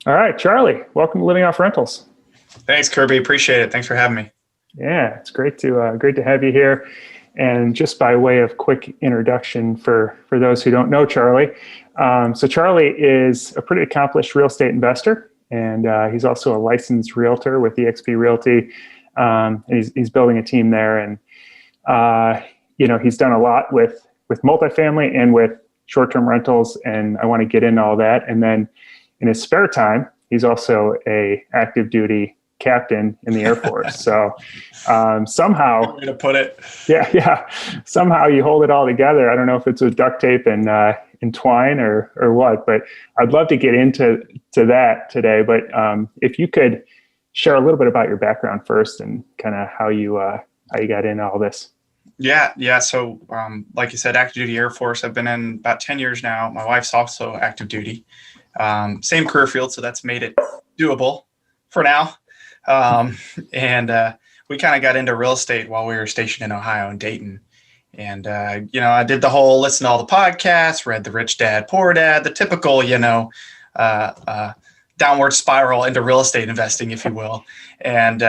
All right, Charlie, welcome to Living Off Rentals. Thanks, Kirby. Appreciate it. Thanks for having me. Yeah, it's great to have you here. And just by way of quick introduction for those who don't know Charlie, so Charlie is a pretty accomplished real estate investor, and he's also a licensed realtor with eXp Realty. And he's building a team there, and he's done a lot with multifamily and with short-term rentals, and I want to get into all that. And then in his spare time, he's also a active duty captain in the Air Force. So somehow, Good way to put it. yeah, somehow you hold it all together. I don't know if it's with duct tape and twine or what, but I'd love to get into that today. But if you could share a little bit about your background first and kind of how you got into all this. Yeah. So, like you said, active duty Air Force. I've been in about 10 years now. My wife's also active duty. Same career field, so that's made it doable for now. And we kind of got into real estate while we were stationed in Ohio in Dayton. And, I did the whole listen to all the podcasts, read The Rich Dad, Poor Dad, the typical, downward spiral into real estate investing, if you will. And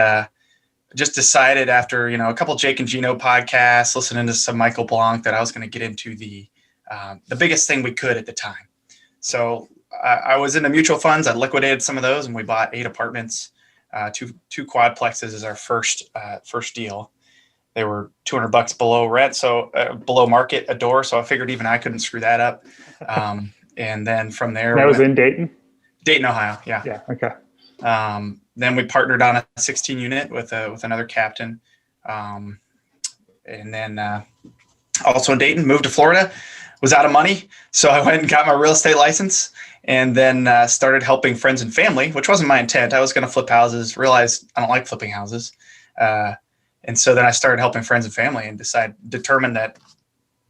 just decided after, a couple Jake and Gino podcasts, listening to some Michael Blanc, that I was going to get into the biggest thing we could at the time. So I was into mutual funds. I liquidated some of those, and we bought 8 apartments. Two quadplexes is our first deal. They were $200 below rent, so below market a door. So I figured even I couldn't screw that up. And then from there, that was in Dayton, Ohio. Yeah. Yeah. Okay. Then we partnered on a 16 unit with another captain. And then also in Dayton, moved to Florida, was out of money. So I went and got my real estate license, and then started helping friends and family, which wasn't my intent. I was going to flip houses, realized I don't like flipping houses. And so then I started helping friends and family, and determined that,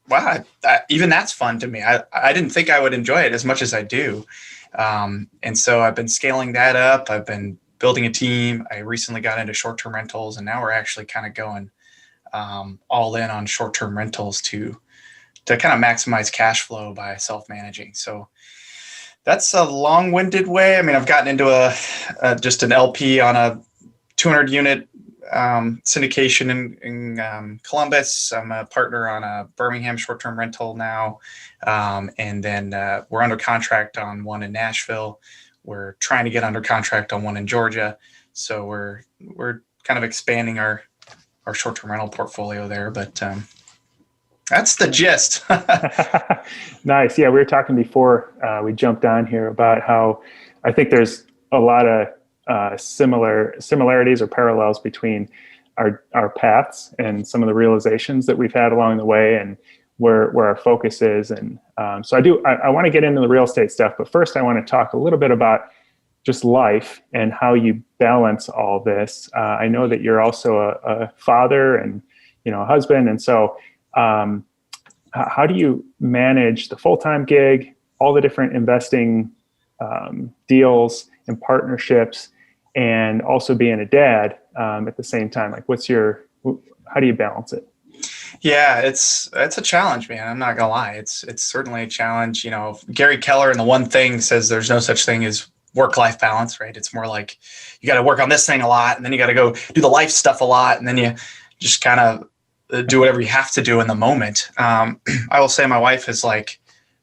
wow, even that's fun to me. I didn't think I would enjoy it as much as I do. And so I've been scaling that up. I've been building a team. I recently got into short-term rentals, and now we're actually kind of going all in on short-term rentals to kind of maximize cash flow by self-managing. So that's a long-winded way. I mean, I've gotten into just an LP on a 200-unit syndication in Columbus. I'm a partner on a Birmingham short-term rental now. And then we're under contract on one in Nashville. We're trying to get under contract on one in Georgia. So we're kind of expanding our short-term rental portfolio there. But that's the gist. Nice. Yeah, we were talking before we jumped on here about how I think there's a lot of similarities or parallels between our paths and some of the realizations that we've had along the way, and where our focus is. And so I want to get into the real estate stuff, but first I want to talk a little bit about just life and how you balance all this. I know that you're also a father and a husband, and so how do you manage the full-time gig, all the different investing deals and partnerships, and also being a dad at the same time? Like, how do you balance it? Yeah, it's a challenge, man. I'm not gonna lie. It's certainly a challenge. Gary Keller in The One Thing says there's no such thing as work-life balance, right? It's more like you got to work on this thing a lot, and then you got to go do the life stuff a lot, and then you just kind of do whatever you have to do in the moment. I will say my wife is like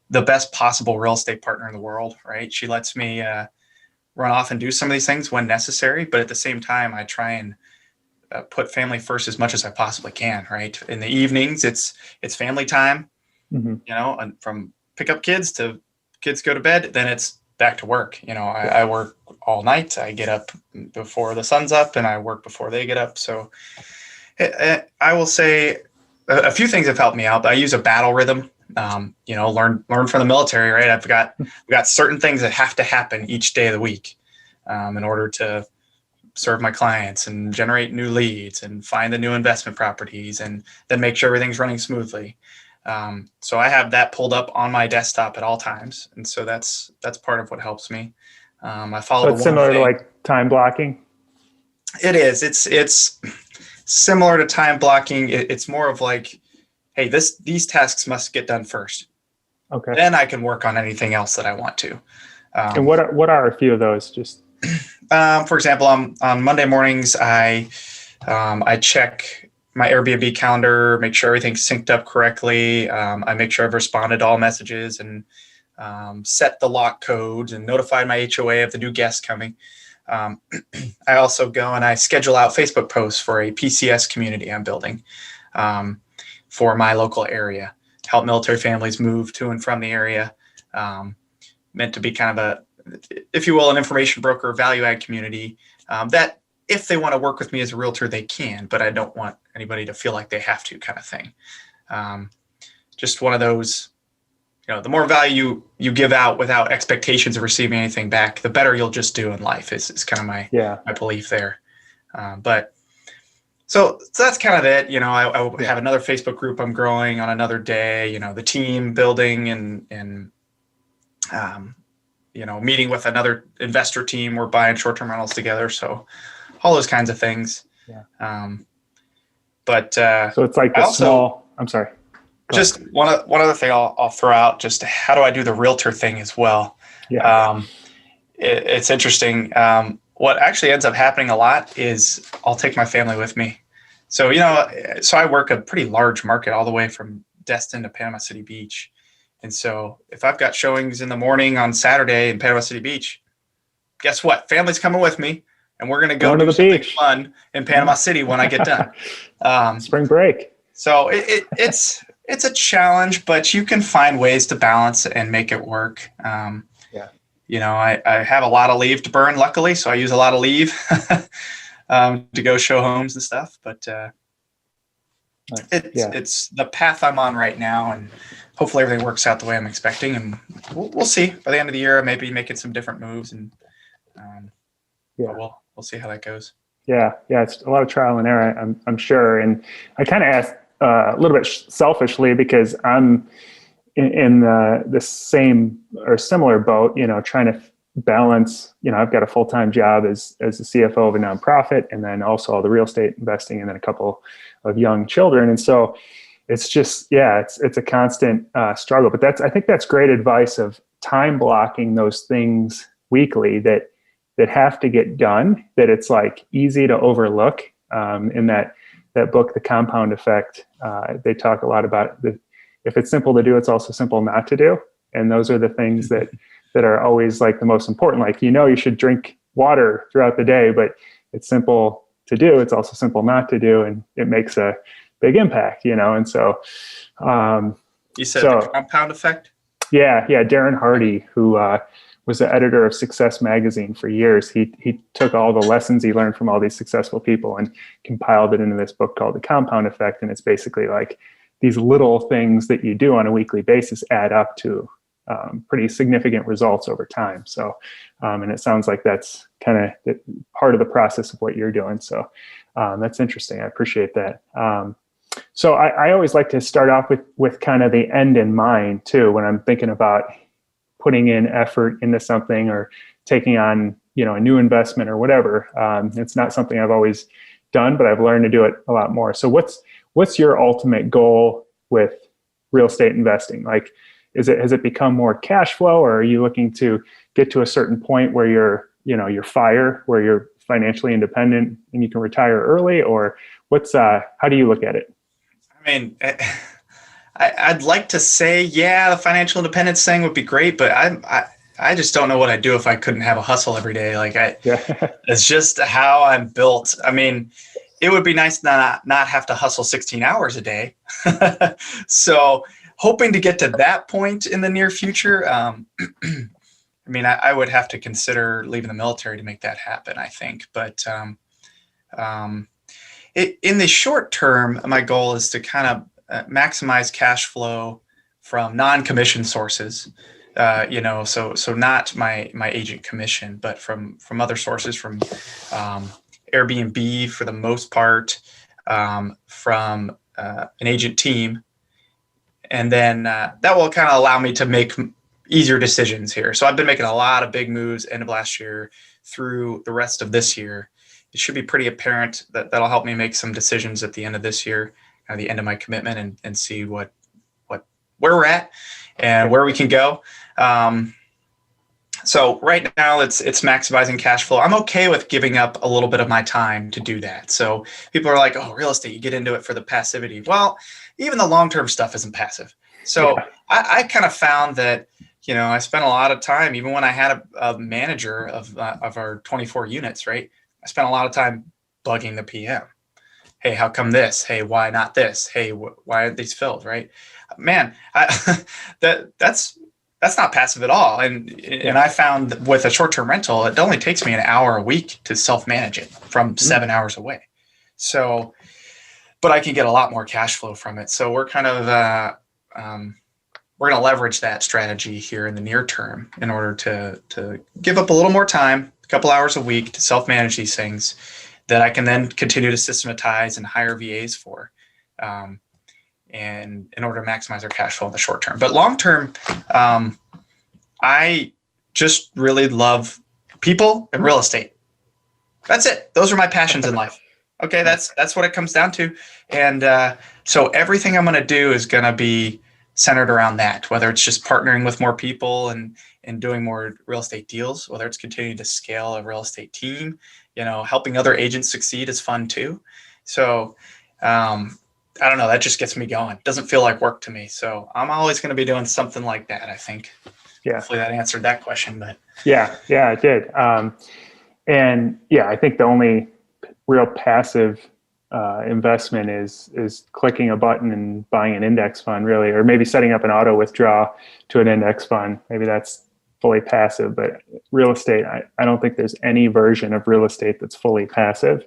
the best possible real estate partner in the world, right? She lets me run off and do some of these things when necessary, but at the same time, I try and put family first as much as I possibly can, right? In the evenings, it's family time, Mm-hmm. and from pick up kids to kids go to bed, then it's back to work. I work all night. I get up before the sun's up, and I work before they get up. So I will say a few things have helped me out. I use a battle rhythm. Learn from the military, right? We've got certain things that have to happen each day of the week in order to serve my clients and generate new leads and find the new investment properties and then make sure everything's running smoothly. So I have that pulled up on my desktop at all times, and so that's part of what helps me. I follow. So it's similar to like time blocking. It is. It's similar to time blocking. It's more of like, hey, these tasks must get done first. Okay. Then I can work on anything else that I want to. And what are a few of those? Just For example, on Monday mornings, I check my Airbnb calendar, make sure everything's synced up correctly. I make sure I've responded to all messages and set the lock codes and notified my HOA of the new guests coming. I also go and I schedule out Facebook posts for a PCS community I'm building for my local area, help military families move to and from the area. Meant to be kind of a, if you will, an information broker, value add community that if they want to work with me as a realtor, they can, but I don't want anybody to feel like they have to kind of thing. Just one of those, the more value you give out without expectations of receiving anything back, the better you'll just do in life is kind of my belief there. But so that's kind of it. I have another Facebook group I'm growing on another day, the team building and meeting with another investor team. We're buying short-term rentals together. So all those kinds of things. Yeah. So it's like I'm sorry. Just one other thing I'll throw out, just how do I do the realtor thing as well? Yeah. It's interesting. What actually ends up happening a lot is I'll take my family with me. So, so I work a pretty large market all the way from Destin to Panama City Beach. And so if I've got showings in the morning on Saturday in Panama City Beach, guess what? Family's coming with me and we're going to go do something fun in Panama City when I get done. Spring break. So it's a challenge, but you can find ways to balance and make it work. I have a lot of leave to burn, luckily, so I use a lot of leave to go show homes and stuff. But it's the path I'm on right now, and hopefully everything works out the way I'm expecting. And we'll see. By the end of the year, I may be making some different moves, and we'll see how that goes. Yeah, it's a lot of trial and error, I'm sure. And I kind of asked a little bit selfishly because I'm in the same or similar boat, trying to balance, I've got a full-time job as the CFO of a nonprofit, and then also all the real estate investing, and then a couple of young children. And so it's just, it's a constant struggle, but I think that's great advice of time blocking those things weekly that have to get done, that it's like easy to overlook. In that book, The Compound Effect, they talk a lot about if it's simple to do, it's also simple not to do. And those are the things that are always like the most important. Like, you should drink water throughout the day, but it's simple to do. It's also simple not to do. And it makes a big impact, And so, you said The Compound Effect? Yeah. Darren Hardy, who, was the editor of Success Magazine for years. He took all the lessons he learned from all these successful people and compiled it into this book called The Compound Effect. And it's basically like these little things that you do on a weekly basis add up to pretty significant results over time. So, and it sounds like that's kind of part of the process of what you're doing. So that's interesting. I appreciate that. So I always like to start off with kind of the end in mind too, when I'm thinking about putting in effort into something or taking on, a new investment or whatever. It's not something I've always done, but I've learned to do it a lot more. So what's your ultimate goal with real estate investing? Like, has it become more cash flow, or are you looking to get to a certain point where you're FIRE, where you're financially independent and you can retire early, or how do you look at it? I mean, I'd like to say, the financial independence thing would be great, but I just don't know what I'd do if I couldn't have a hustle every day. Like it's just how I'm built. I mean, it would be nice to not have to hustle 16 hours a day. So hoping to get to that point in the near future. I mean, I would have to consider leaving the military to make that happen, I think. But in the short term, my goal is to kind of maximize cash flow from non-commission sources, so not my agent commission, but from other sources, from Airbnb for the most part, from an agent team. And then that will kind of allow me to make easier decisions here. So I've been making a lot of big moves end of last year through the rest of this year. It should be pretty apparent that'll help me make some decisions at the end of this year, the end of my commitment, and see where we're at and where we can go. So right now it's maximizing cash flow. I'm okay with giving up a little bit of my time to do that. So people are like, oh, real estate, you get into it for the passivity. Well, even the long-term stuff isn't passive. So Yeah. I kind of found that, I spent a lot of time, even when I had a manager of our 24 units, right? I spent a lot of time bugging the PM. Hey, how come this? Hey, why not this? Hey, why aren't these filled? Right? Man, that's not passive at all. And I found that with a short-term rental, it only takes me an hour a week to self-manage it from 7 hours away. So, but I can get a lot more cash flow from it. So we're kind of we're going to leverage that strategy here in the near term in order to give up a little more time, a couple hours a week to self-manage these things that I can then continue to systematize and hire VAs for, and in order to maximize our cash flow in the short term. But long term, I just really love people and real estate. That's it. Those are my passions in life. Okay, that's what it comes down to. And so everything I'm going to do is going to be centered around that, whether it's just partnering with more people and doing more real estate deals, whether it's continuing to scale a real estate team, helping other agents succeed is fun too. So I don't know, that just gets me going. It doesn't feel like work to me. So I'm always going to be doing something like that, I think. Yeah. Hopefully that answered that question, but Yeah, it did. And yeah, I think the only real passive investment is clicking a button and buying an index fund, really, or maybe setting up an auto withdrawal to an index fund. Maybe that's fully passive, but real estate, I don't think there's any version of real estate that's fully passive.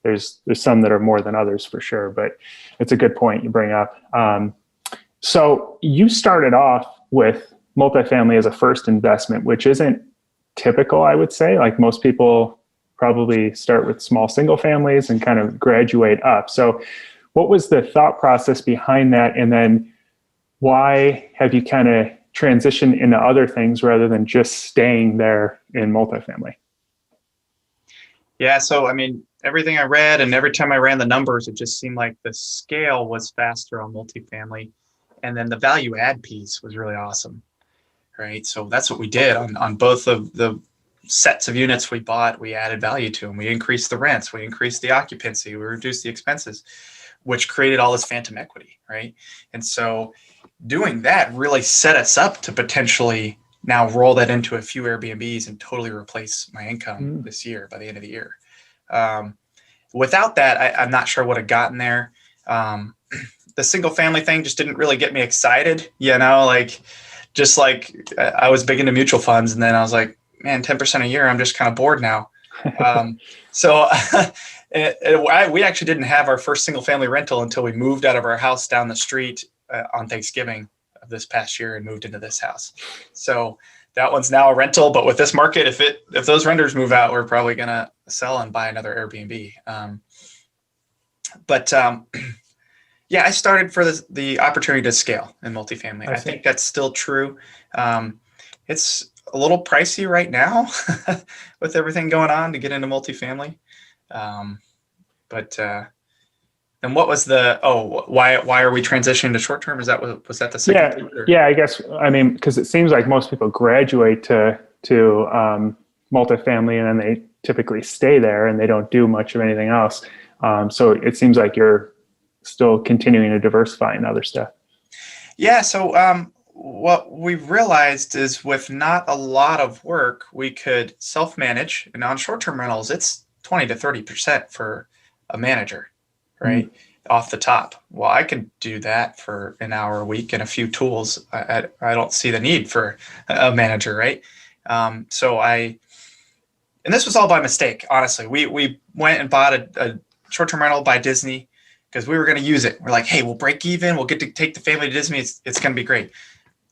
There's some that are more than others for sure, but it's a good point you bring up. So you started off with multifamily as a first investment, which isn't typical, I would say. Like most people probably start with small single families and kind of graduate up. So what was the thought process behind that? And then why have you kind of transitioned into other things rather than just staying there in multifamily? Yeah, so I mean, everything I read and every time I ran the numbers, it just seemed like the scale was faster on multifamily. And then the value add piece was really awesome, right? So that's what we did on both of the sets of units we bought. We added value to them. We increased the rents. We increased the occupancy. We reduced the expenses, which created all this phantom equity, right? And so doing that really set us up to potentially now roll that into a few Airbnbs and totally replace my income this year by the end of the year. Without that, I'm not sure I would have gotten there. The single family thing just didn't really get me excited, just like I was big into mutual funds. And then I was like, man, 10% a year, I'm just kind of bored now. So we actually didn't have our first single family rental until we moved out of our house down the street on Thanksgiving of this past year and moved into this house. So that one's now a rental, but with this market, if those renters move out, we're probably going to sell and buy another Airbnb. Yeah, I started for the opportunity to scale in multifamily. I think that's still true. It's a little pricey right now with everything going on to get into multifamily. And what was why are we transitioning to short term? Was that the second? Yeah, I guess, I mean, because it seems like most people graduate to multifamily and then they typically stay there and they don't do much of anything else. So it seems like you're still continuing to diversify in other stuff. Yeah. So what we've realized is with not a lot of work, we could self-manage. And on short-term rentals, it's 20 to 30% for a manager, right? Off the top. Well, I could do that for an hour a week and a few tools. I don't see the need for a manager, right? And this was all by mistake, honestly. We went and bought a short-term rental by Disney because we were going to use it. We're like, hey, we'll break even. We'll get to take the family to Disney. It's going to be great.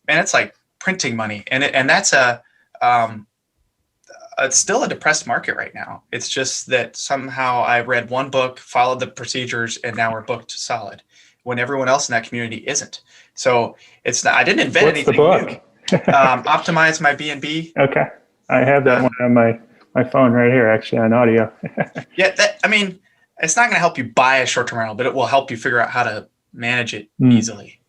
And it's like printing money. And that's it's still a depressed market right now. It's just that somehow I read one book, followed the procedures, and now we're booked solid when everyone else in that community isn't. So I didn't invent anything new. Optimize My B&B. Okay. I have that one on my phone right here, actually, on audio. Yeah. It's not going to help you buy a short-term rental, but it will help you figure out how to manage it easily.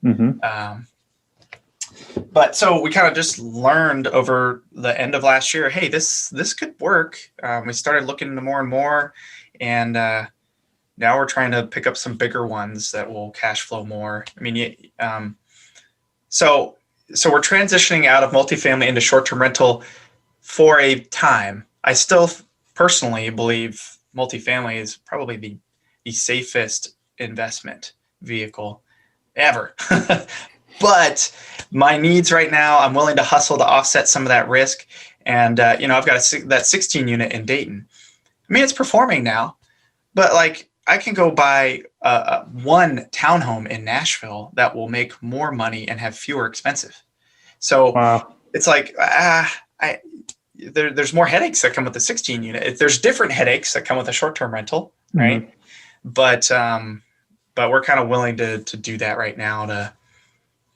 But so we kind of just learned over the end of last year, hey, this could work. We started looking into more and more, and now we're trying to pick up some bigger ones that will cash flow more. I mean, so we're transitioning out of multifamily into short-term rental for a time. I still personally believe multifamily is probably the safest investment vehicle ever. But my needs right now, I'm willing to hustle to offset some of that risk. And, I've got that 16 unit in Dayton. I mean, it's performing now, but like I can go buy one townhome in Nashville that will make more money and have fewer expenses. So Wow. it's like, there's more headaches that come with the 16 unit. There's different headaches that come with a short-term rental, right? Mm-hmm. But we're kind of willing to do that right now to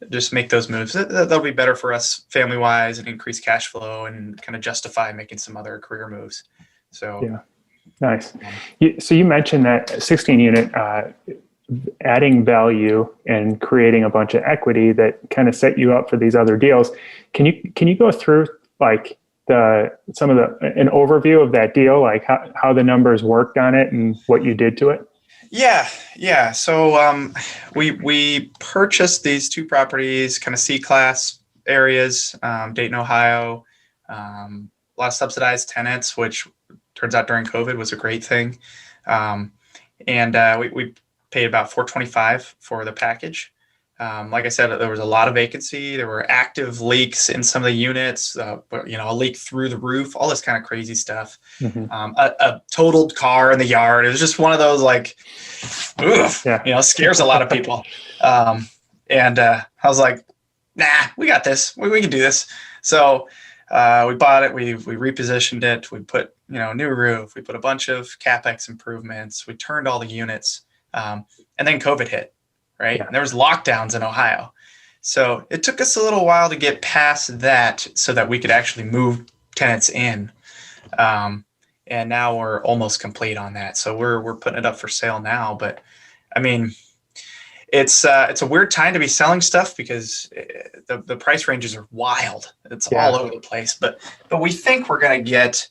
just make those moves. That'll be better for us family-wise and increase cash flow and kind of justify making some other career moves. So yeah, nice. So you mentioned that 16 unit adding value and creating a bunch of equity that kind of set you up for these other deals. Can you go through like an overview of that deal, like how the numbers worked on it and what you did to it? Yeah. So we purchased these two properties, kind of C-class areas, Dayton, Ohio. A lot of subsidized tenants, which turns out during COVID was a great thing. We paid about $425 for the package. Like I said, there was a lot of vacancy. There were active leaks in some of the units, a leak through the roof, all this kind of crazy stuff. Mm-hmm. A totaled car in the yard. It was just one of those like, scares a lot of people. I was like, nah, we got this. We can do this. So we bought it. We repositioned it. We put, new roof. We put a bunch of CapEx improvements. We turned all the units. And then COVID hit. Right. Yeah. And there was lockdowns in Ohio. So it took us a little while to get past that so that we could actually move tenants in. And now we're almost complete on that. So we're putting it up for sale now. But I mean, it's a weird time to be selling stuff because the price ranges are wild. It's all over the place. But we think we're going to get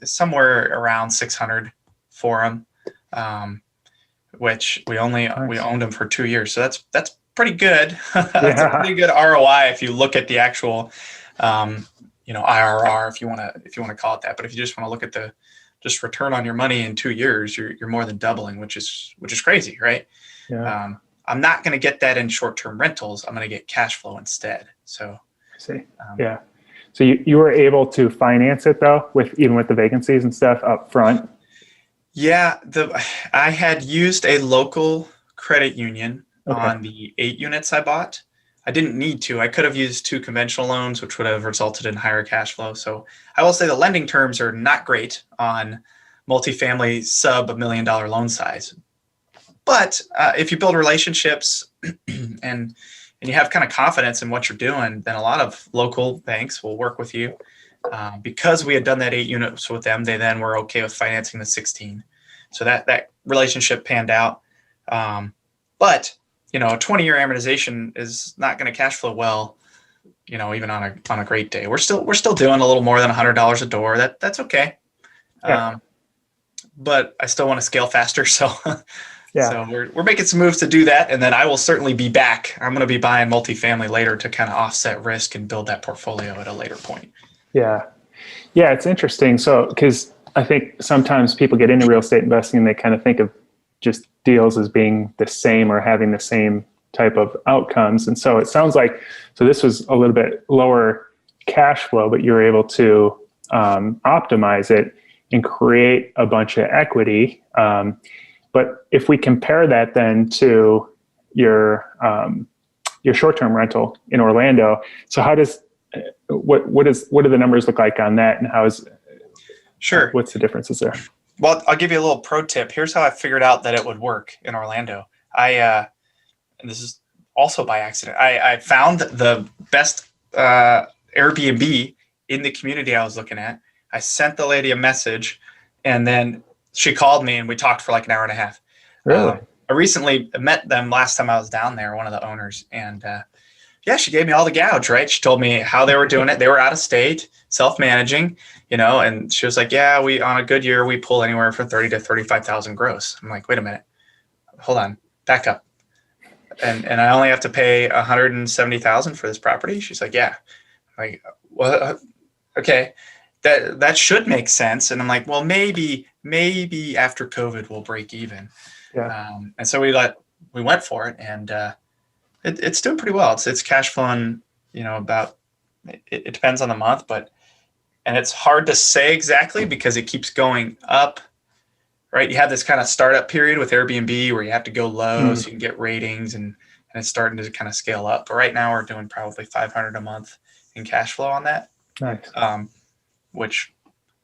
somewhere around 600 for them. Which we owned them for 2 years. So that's pretty good. That's a pretty good ROI if you look at the actual, IRR, if you want to call it that. But if you just want to look at the just return on your money in 2 years, you're more than doubling, which is crazy, right? Yeah. I'm not going to get that in short-term rentals. I'm going to get cash flow instead. So I see. Yeah. So you were able to finance it though, even with the vacancies and stuff up front. Yeah, I had used a local credit union on the 8 units I bought. I didn't need to. I could have used 2 conventional loans, which would have resulted in higher cash flow. So I will say the lending terms are not great on multifamily sub $1 million loan size. But if you build relationships and you have kind of confidence in what you're doing, then a lot of local banks will work with you. Because we had done that 8 units with them, they then were okay with financing the 16. So that relationship panned out. But a 20-year amortization is not going to cash flow well, even on a great day. We're still doing a little more than $100 a door. That's okay. Yeah. But I still want to scale faster. So so we're making some moves to do that. And then I will certainly be back. I'm going to be buying multifamily later to kind of offset risk and build that portfolio at a later point. Yeah, it's interesting. So, because I think sometimes people get into real estate investing and they kind of think of just deals as being the same or having the same type of outcomes. And so it sounds like, this was a little bit lower cash flow, but you're able to optimize it and create a bunch of equity. But if we compare that then to your short-term rental in Orlando, so how does what do the numbers look like on that, and what's the differences there? Well, I'll give you a little pro tip. Here's how I figured out that it would work in Orlando. And this is also by accident. I found the best Airbnb in the community I was looking at. I sent the lady a message, and then she called me, and we talked for like an hour and a half. Really? I recently met them last time I was down there, one of the owners, and yeah, she gave me all the gouge, right? She told me how they were doing it. They were out of state, self-managing, and she was like, yeah, we, on a good year, we pull anywhere from 30 to 35,000 gross. I'm like, wait a minute, hold on, back up. And I only have to pay 170,000 for this property. She's like, yeah. I'm like, well, okay, that should make sense. And I'm like, well, maybe after COVID we'll break even. Yeah. And so we went for it, and it's doing pretty well. It's cash flowing, about, it depends on the month, and it's hard to say exactly because it keeps going up, right? You have this kind of startup period with Airbnb where you have to go low so you can get ratings, and it's starting to kind of scale up. But right now we're doing probably 500 a month in cash flow on that. Nice. Which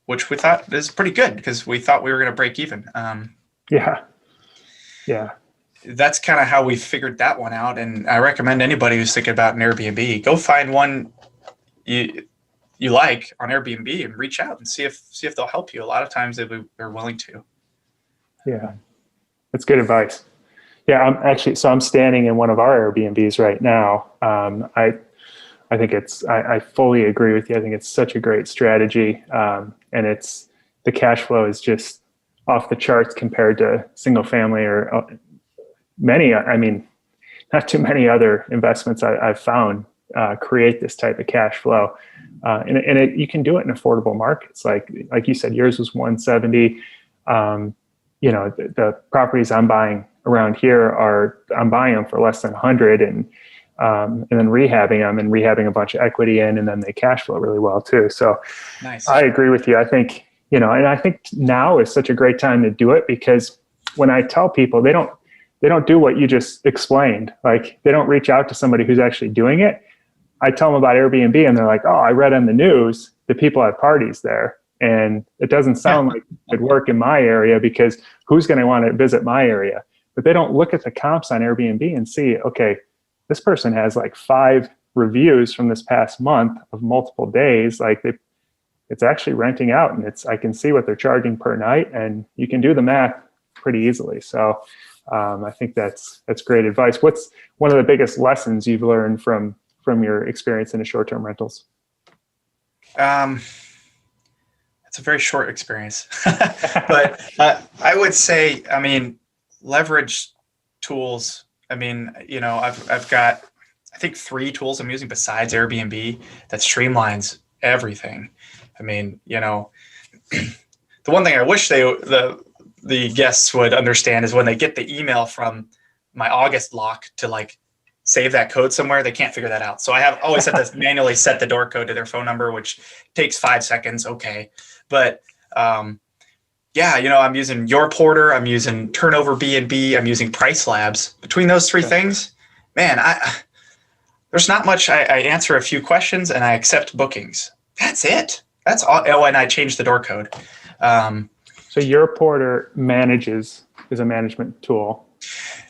we thought is pretty good because we thought we were going to break even. Yeah. That's kind of how we figured that one out. And I recommend anybody who's thinking about an Airbnb, go find one you like on Airbnb and reach out and see if they'll help you. A lot of times they're willing to. Yeah. That's good advice. Yeah. I'm standing in one of our Airbnbs right now. I think I fully agree with you. I think it's such a great strategy. And the cash flow is just off the charts compared to single family or not too many other investments I've found create this type of cash flow. And you can do it in affordable markets. Like you said, yours was 170. The properties I'm buying around here I'm buying them for less than 100 and then rehabbing a bunch of equity in, and then they cash flow really well too. So nice. I agree with you. I think, and I think now is such a great time to do it because when I tell people, they don't do what you just explained. Like they don't reach out to somebody who's actually doing it. I tell them about Airbnb and they're like, oh, I read on the news that people have parties there. And it doesn't sound like it would work in my area because who's going to want to visit my area? But they don't look at the comps on Airbnb and see, okay, this person has like 5 reviews from this past month of multiple days. Like it's actually renting out, and I can see what they're charging per night, and you can do the math pretty easily. So I think that's great advice. What's one of the biggest lessons you've learned from your experience in the short-term rentals? It's a very short experience, but I would say, leverage tools. I've got, I think 3 tools I'm using besides Airbnb that streamlines everything. The one thing I wish the guests would understand is when they get the email from my August lock to like save that code somewhere, they can't figure that out. So I have always had to manually set the door code to their phone number, which takes 5 seconds. Okay. But, I'm using Your Porter, I'm using Turnover B&B, I'm using Price Labs. Between those 3 things, man, there's not much. I answer a few questions and I accept bookings. That's it. That's all. Oh, and I changed the door code. So Your Porter is a management tool.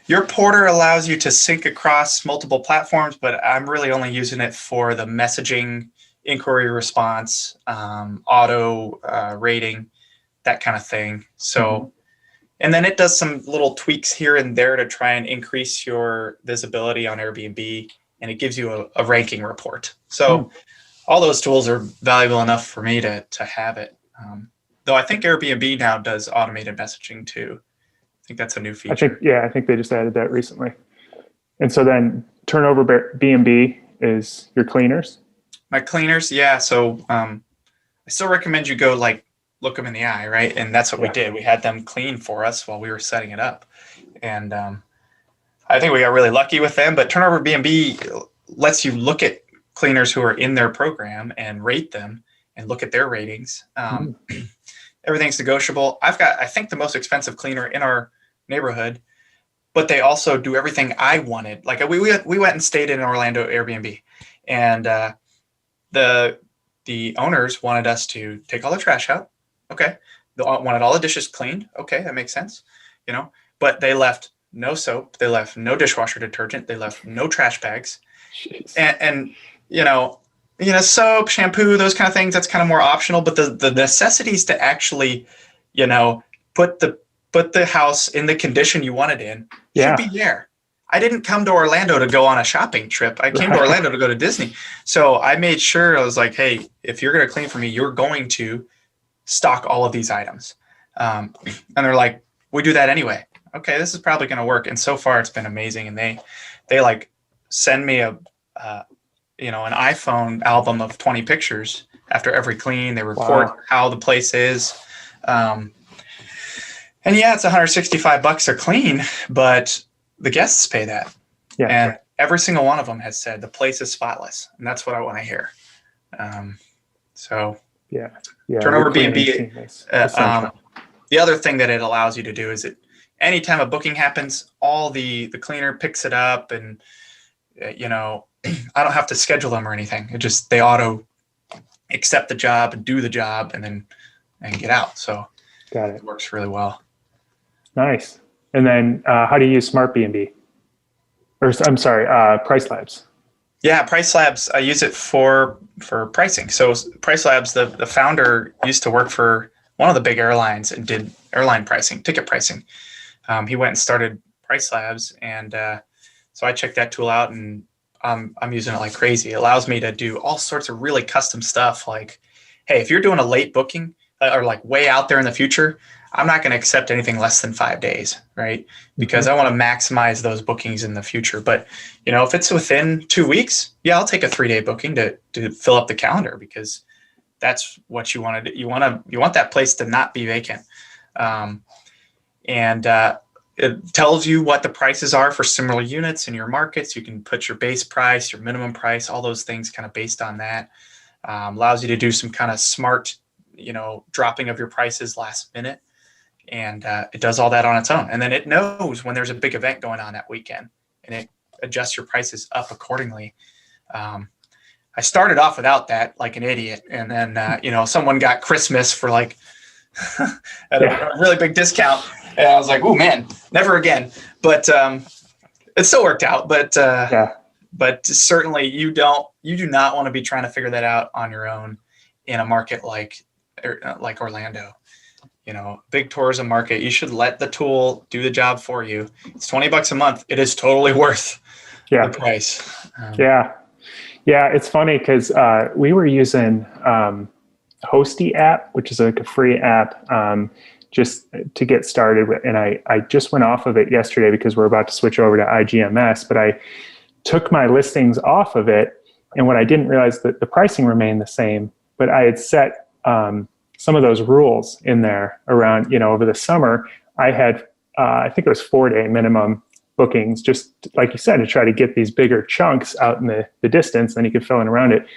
Your Porter allows you to sync across multiple platforms, but I'm really only using it for the messaging, inquiry response, auto rating, that kind of thing. So, and then it does some little tweaks here and there to try and increase your visibility on Airbnb, and it gives you a ranking report. So all those tools are valuable enough for me to have it. Though I think Airbnb now does automated messaging too. I think that's a new feature. I think they just added that recently. And so then Turnover B&B is your cleaners? My cleaners, yeah. So I still recommend you go look them in the eye, right? And that's what we did. We had them clean for us while we were setting it up. And I think we got really lucky with them. But Turnover B&B lets you look at cleaners who are in their program and rate them and look at their ratings. Everything's negotiable. I've got, I think, the most expensive cleaner in our neighborhood, but they also do everything I wanted. Like we went and stayed in an Orlando Airbnb, and the owners wanted us to take all the trash out. Okay. They wanted all the dishes cleaned. Okay. That makes sense. But they left no soap. They left no dishwasher detergent. They left no trash bags. And soap, shampoo, those kind of things, that's kind of more optional, but the necessities to actually, put the house in the condition you want it in should be there. I didn't come to Orlando to go on a shopping trip. I came to Orlando to go to Disney. So I made sure, I was like, hey, if you're going to clean for me, you're going to stock all of these items. And they're like, we do that anyway. Okay, this is probably going to work. And so far it's been amazing. And they like send me an iPhone album of 20 pictures after every clean. They report how the place is. And yeah, it's $165 a clean, but the guests pay that. Yeah. And every single one of them has said the place is spotless. And that's what I want to hear. Turnover B&B. The other thing that it allows you to do is anytime a booking happens, all the cleaner picks it up, and I don't have to schedule them or anything. They auto accept the job and do the job and get out. So got it. It works really well. Nice. And then how do you use Smart B&B? Or I'm sorry, Price Labs. Yeah, Price Labs. I use it for pricing. So Price Labs, the founder used to work for one of the big airlines and did airline pricing, ticket pricing. He went and started Price Labs, and so I checked that tool out, and I'm using it like crazy. It allows me to do all sorts of really custom stuff. Like, hey, if you're doing a late booking or like way out there in the future, I'm not going to accept anything less than 5 days, right? Because I want to maximize those bookings in the future. But, if it's within 2 weeks, yeah, I'll take a 3-day booking to fill up the calendar, because that's what you want to do. You want that place to not be vacant. It tells you what the prices are for similar units in your markets. You can put your base price, your minimum price, all those things kind of based on that. Allows you to do some kind of smart, dropping of your prices last minute. And it does all that on its own. And then it knows when there's a big event going on that weekend, and it adjusts your prices up accordingly. I started off without that like an idiot. And then, someone got Christmas for like at a really big discount. And I was like, oh man, never again. But it still worked out. But certainly you do not want to be trying to figure that out on your own in a market like Orlando. Big tourism market. You should let the tool do the job for you. It's $20 a month. It is totally worth the price. Yeah, it's funny because we were using Hosty app, which is like a free app, just to get started. And I just went off of it yesterday because we're about to switch over to IGMS, but I took my listings off of it. And what I didn't realize that the pricing remained the same, but I had set some of those rules in there around, over the summer. I had, I think it was 4-day minimum bookings, just like you said, to try to get these bigger chunks out in the distance, then you could fill in around it.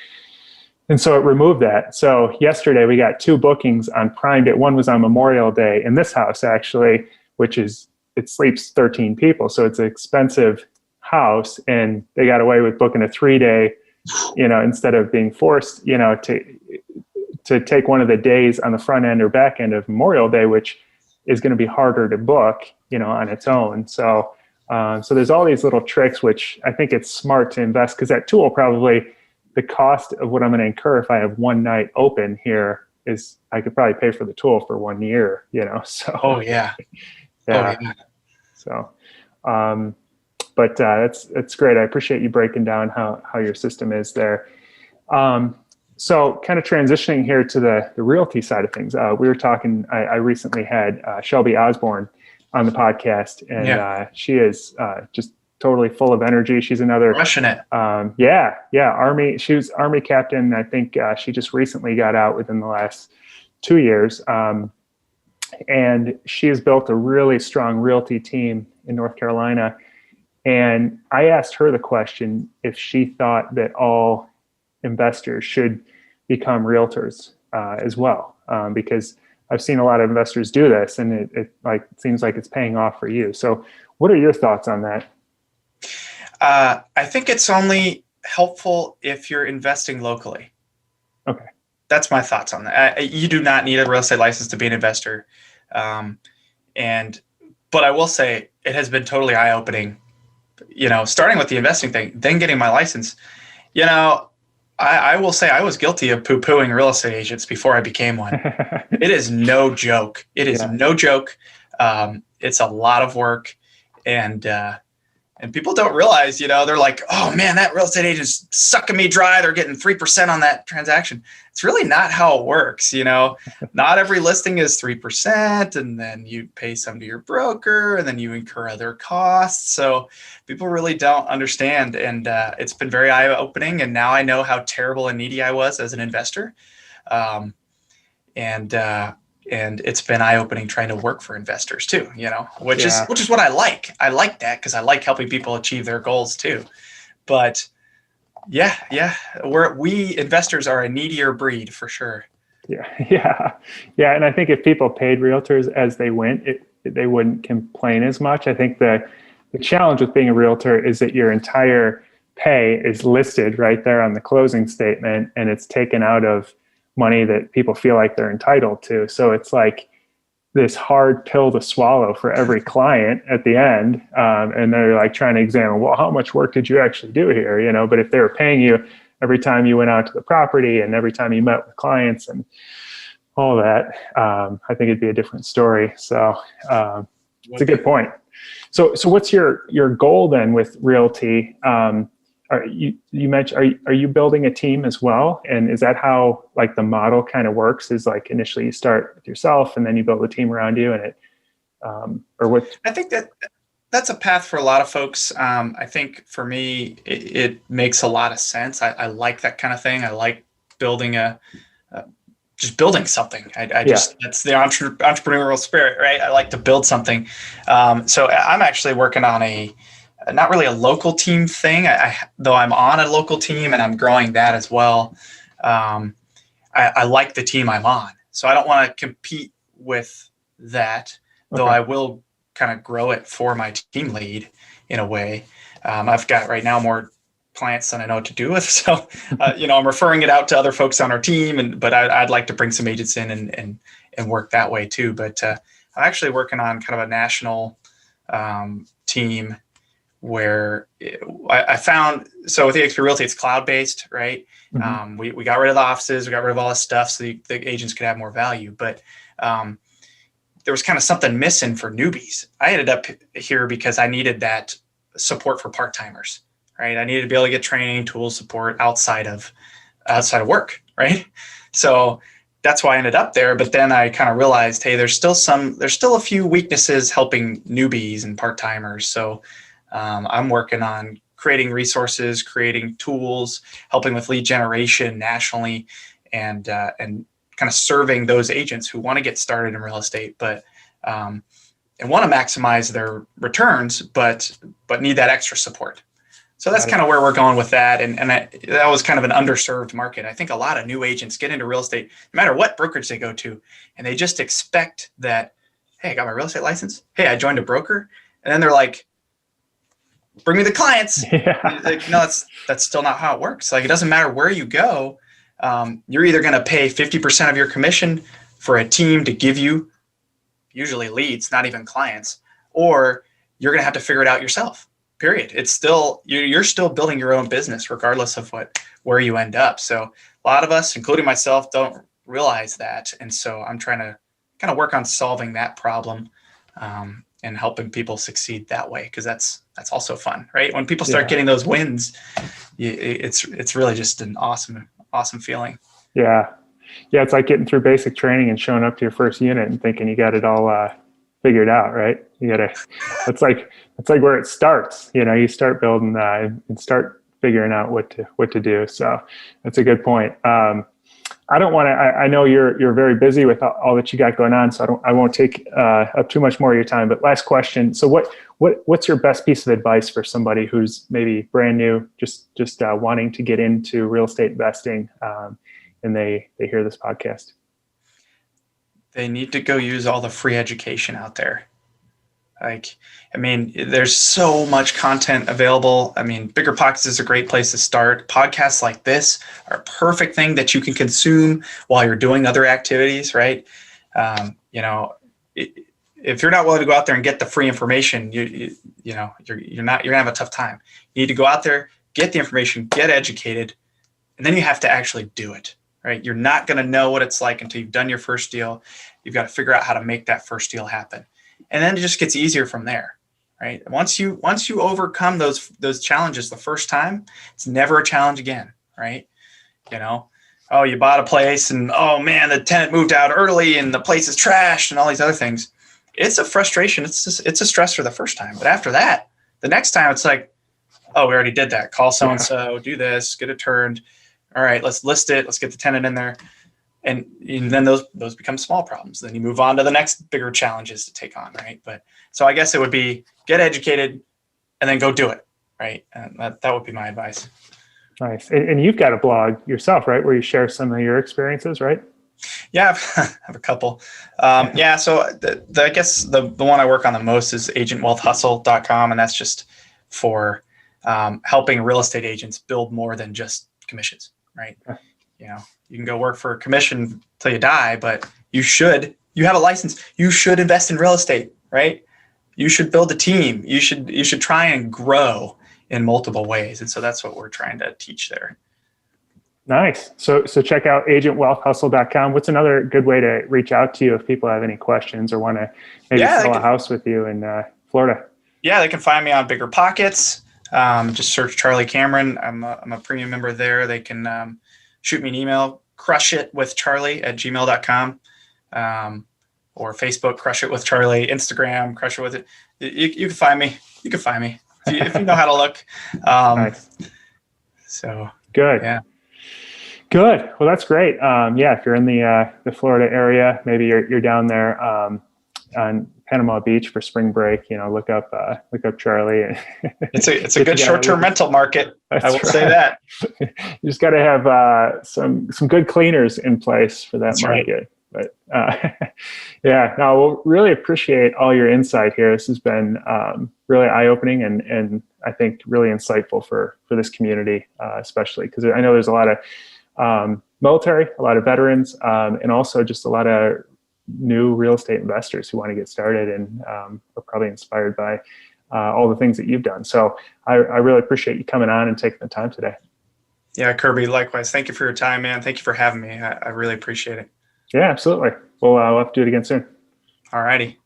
And so it removed that. So yesterday we got 2 bookings on Prime Day. One was on Memorial Day in this house, actually, it sleeps 13 people. So it's an expensive house, and they got away with booking a 3-day, instead of being forced, to take one of the days on the front end or back end of Memorial Day, which is going to be harder to book, on its own. So there's all these little tricks, which I think it's smart to invest, because that tool, probably the cost of what I'm going to incur if I have one night open here is I could probably pay for the tool for 1 year, so. Oh yeah. So, but that's great. I appreciate you breaking down how your system is there. So kind of transitioning here to the realty side of things. We were talking, I recently had Shelby Osborne on the podcast, and she is just totally full of energy. She's another crushing it. Army. She was Army captain. I think she just recently got out within the last 2 years. And she has built a really strong realty team in North Carolina. And I asked her the question if she thought that all investors should become realtors as well, because I've seen a lot of investors do this, and it seems like it's paying off for you. So what are your thoughts on that? I think it's only helpful if you're investing locally. Okay. That's my thoughts on that. You do not need a real estate license to be an investor. But I will say it has been totally eye-opening, starting with the investing thing, then getting my license. I will say I was guilty of poo-pooing real estate agents before I became one. It is no joke. It is no joke. It's a lot of work. And And people don't realize, they're like, oh man, that real estate agent's sucking me dry. They're getting 3% on that transaction. It's really not how it works. Not every listing is 3%. And then you pay some to your broker and then you incur other costs. So people really don't understand. And it's been very eye-opening. And now I know how terrible and needy I was as an investor. And it's been eye-opening trying to work for investors too, which is what I like. I like that because I like helping people achieve their goals too. But we investors are a needier breed for sure. Yeah. And I think if people paid realtors as they went, they wouldn't complain as much. I think the challenge with being a realtor is that your entire pay is listed right there on the closing statement, and it's taken out of money that people feel like they're entitled to. So it's like this hard pill to swallow for every client at the end. And they're like trying to examine, well, how much work did you actually do here? But if they were paying you every time you went out to the property and every time you met with clients and all that, I think it'd be a different story. So it's a good point. So what's your goal then with realty? You mentioned, are you building a team as well? And is that how like the model kind of works? Is like initially you start with yourself and then you build a team around you, and it, or what? I think that's a path for a lot of folks. I think for me, it makes a lot of sense. I like that kind of thing. I like building just building something. That's the entrepreneurial spirit, right? I like to build something. So I'm actually working on not really a local team thing, though I'm on a local team and I'm growing that as well. I like the team I'm on. So I don't want to compete with that, though I will kind of grow it for my team lead in a way. I've got right now more clients than I know what to do with. So, I'm referring it out to other folks on our team, but I'd like to bring some agents in and work that way too. But I'm actually working on kind of a national team where I found, so with eXp Realty, it's cloud-based, right? Mm-hmm. We got rid of the offices, we got rid of all this stuff so the agents could have more value. But there was kind of something missing for newbies. I ended up here because I needed that support for part-timers, right? I needed to be able to get training, tools, support outside of work, right? So that's why I ended up there. But then I kind of realized, hey, there's still a few weaknesses helping newbies and part-timers. So I'm working on creating resources, creating tools, helping with lead generation nationally, and kind of serving those agents who want to get started in real estate, but and want to maximize their returns, but need that extra support. So that's kind of where we're going with that. And that was kind of an underserved market. I think a lot of new agents get into real estate, no matter what brokerage they go to, and they just expect that, hey, I got my real estate license. Hey, I joined a broker. And then they're like, bring me the clients. Yeah. Like, no, that's still not how it works. Like, it doesn't matter where you go. You're either going to pay 50% of your commission for a team to give you usually leads, not even clients, or you're going to have to figure it out yourself, period. It's still, you're still building your own business regardless of where you end up. So a lot of us, including myself, don't realize that. And so I'm trying to kind of work on solving that problem, and helping people succeed that way. Cause that's also fun, right? When people start getting those wins, it's really just an awesome feeling. Yeah. It's like getting through basic training and showing up to your first unit and thinking you got it all figured out, right? It's like where it starts. You start building and start figuring out what to do. So that's a good point. I don't want to. I know you're very busy with all that you got going on, so I won't take up too much more of your time. But last question: so what's your best piece of advice for somebody who's maybe brand new, just wanting to get into real estate investing, and they hear this podcast? They need to go use all the free education out there. There's so much content available. Bigger Pockets is a great place to start. Podcasts like this are a perfect thing that you can consume while you're doing other activities, right? If you're not willing to go out there and get the free information, you're gonna have a tough time. You need to go out there, get the information, get educated, and then you have to actually do it, right? You're not going to know what it's like until you've done your first deal. You've got to figure out how to make that first deal happen. And then it just gets easier from there, right? Once you overcome those challenges the first time, it's never a challenge again, right? You know, oh, you bought a place and, oh man, the tenant moved out early and the place is trashed and all these other things. It's a frustration. It's a stressor the first time. But after that, the next time it's like, oh, we already did that. Call so-and-so, do this, get it turned. All right, let's list it. Let's get the tenant in there. And then those become small problems. Then you move on to the next bigger challenges to take on, right? But so I guess it would be get educated and then go do it, right? And that would be my advice. Nice. And you've got a blog yourself, right, where you share some of your experiences, right? Yeah, I have a couple. Yeah, so I guess the one I work on the most is agentwealthhustle.com, and that's just for helping real estate agents build more than just commissions, right? You know, you can go work for a commission till you die, but you have a license. You should invest in real estate, right? You should build a team. You should try and grow in multiple ways. And so that's what we're trying to teach there. Nice. So check out agentwealthhustle.com. What's another good way to reach out to you if people have any questions or want to maybe sell a house with you in Florida? Yeah, they can find me on Bigger Pockets. Just search Charlie Cameron. I'm a premium member there. They can shoot me an email, crushitwithcharlie@gmail.com, or Facebook, Crush It With Charlie, Instagram, Crush It With It. You can find me. You can find me if you know how to look. Nice. So good. Yeah. Good. Well, that's great. Yeah, if you're in the Florida area, maybe you're down there on Panama Beach for spring break, look up Charlie. It's a good short-term rental market. I will say that. You just got to have some good cleaners in place for that market. Right. But yeah, no, we'll really appreciate all your insight here. This has been really eye-opening and I think really insightful for this community, especially because I know there's a lot of military, a lot of veterans, and also just a lot of new real estate investors who want to get started and are probably inspired by all the things that you've done. So I really appreciate you coming on and taking the time today. Yeah, Kirby, likewise. Thank you for your time, man. Thank you for having me. I really appreciate it. Yeah, absolutely. We'll have to do it again soon. All righty.